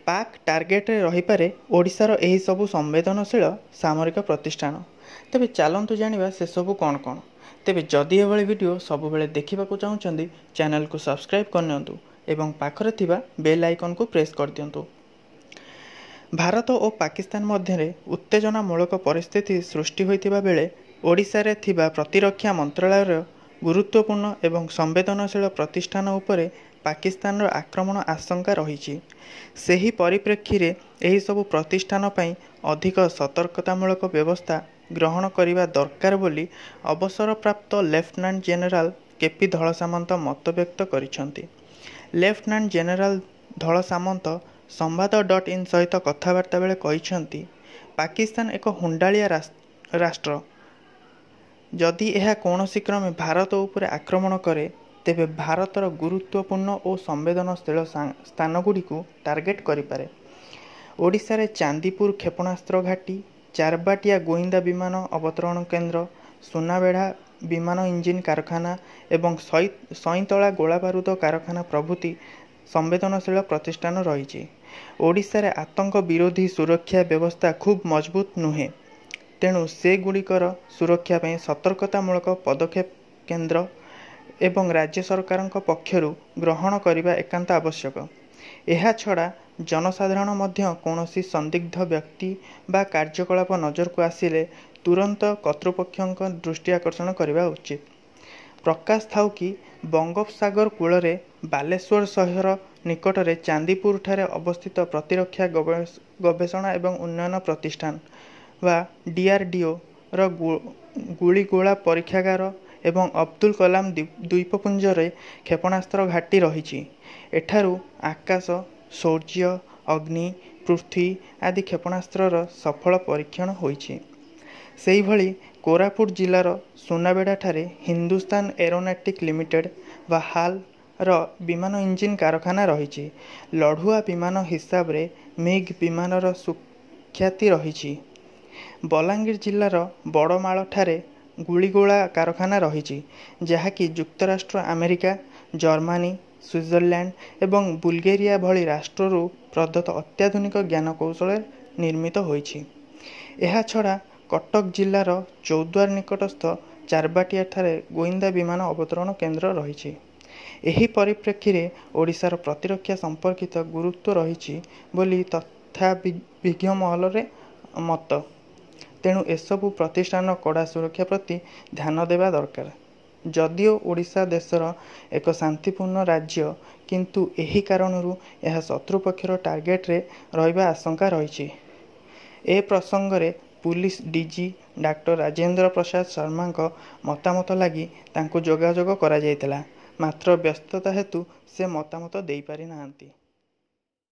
पाक टार्गेट रहीपे ओडिशार एही सबु संवेदनशील सामरिक प्रतिष्ठान। तेबे चलतु जानिबा से सबु कौन कौन। तेबे जदि एभली वीडियो सबुबेले देखिबाकू चाहुचंदी चैनल को सब्सक्राइब करनियंतु एवं पाखरे थिबा बेल आइकन को प्रेस कर दियंतु। भारत और पाकिस्तान मध्य उत्तेजनामूलक परिस्थिति सृष्टि होइतिबा बेले ओडिशा रे थिबा प्रतिरक्षा मंत्रालय गुरुत्वपूर्ण एवं संवेदनशील प्रतिष्ठान उपरे पाकिस्तान आक्रमण आशंका रही। सेही परिप्रेक्षी रे एही सबु प्रतिष्ठान पई अधिक सतर्कतामूलक व्यवस्था ग्रहण करिबा दरकार बोली अवसरप्राप्त लेफ्टिनेंट जेनेराल केपी धल सामंत मत व्यक्त करिसंती। लेफ्टिनेंट जेनेराल धल सामंत संवाद.in सहित कथबार्ता बेले कहिसंती पाकिस्तान एक हुंडालिया राष्ट्र। जदि यह कौनसी क्रमे भारत उपरे आक्रमण करे तेबे भारतर गुरुत्वपूर्ण और संवेदनशील स्थानगुड़िकु टार्गेट करिपारे। ओडिशा रे चांदीपुर क्षेपणास्त्र घाटी, चारबाटिया गोइंदा विमान अवतरण केन्द्र, सुनाबेढ़ा विमान इंजिन कारखाना एवं सईतला गोला बारूद कारखाना प्रभृति संवेदनशील प्रतिष्ठान रही। ओडिशा रे आतंक विरोधी सुरक्षा व्यवस्था खूब मजबूत नुहे, तेणु से गुड़िकर सुरक्षा पई सतर्कतामूलक पदक्षेप केंद्र एवं राज्य सरकार पक्षरु ग्रहण करिबा एकांत आवश्यक। एहा छड़ा जनसाधारण मध्य कौनसी संदिग्ध व्यक्ति बा कार्यकलाप नजर को आसिले तुरंत कर्तृपक्षक दृष्टि आकर्षण करने उचित। प्रकाश थाउ कि बंगोपसागर कूल बालेश्वर सहर निकटरे चांदीपुर ठारे अवस्थित प्रतिरक्षा गवेषणा एवं उन्नयन प्रतिष्ठान वा DRDO रो गुलीगोला परीक्षागार एवं अब्दुल कलाम द्वीपपुंजरे क्षेपणास्त्र घाटी रही। एठारू आकाश, सूर्य, अग्नि, पृथ्वी आदि क्षेपणास्त्र सफल परीक्षण होईछि। सेही भली कोरापुट जिलार सुनाबेढ़ा ठारे हिंदुस्तान एरोनॉटिक लिमिटेड वा हाल रो विमान इंजिन कारखाना रही। लढ़ुआ विमान हिसाब रे मिग विमानर सुख्याति रही। बलांगीर जिलार बड़माल ठारे गुलीगोला कारखाना रही, जहाँकि युक्तराष्ट्र अमेरिका, जर्मनी, स्विट्जरलैंड एवं बुल्गेरिया भली राष्ट्ररू प्रदत्त अत्याधुनिक ज्ञानकौशल निर्मित होईछि। एहा छड़ा कटक जिलार चौद्वार निकटस्थ चारबाटिया ठारे गोइंदा विमान अवतरण केन्द्र रही। एही परिप्रेक्षी रे ओडिशार प्रतिरक्षा संपर्कित गुरुत्व रही बोली तथा विज्ञ महल रे मत। तेणु एसबु प्रतिष्ठान कड़ा सुरक्षा प्रति ध्यान देवा दरकार। जदिओ ओडिशा देशर एक शांतिपूर्ण राज्य, किंतु एही कारणरू यह शत्रुपक्षर टार्गेट रे रहिबा आशंका रही। ए प्रसंग रे police DG doctor Rajendra Prasad Sharma मतामत लगी तांको जोगाजोग करा जायतिला, मात्र व्यस्तता हेतु से मतामत देई पारि नाहांती।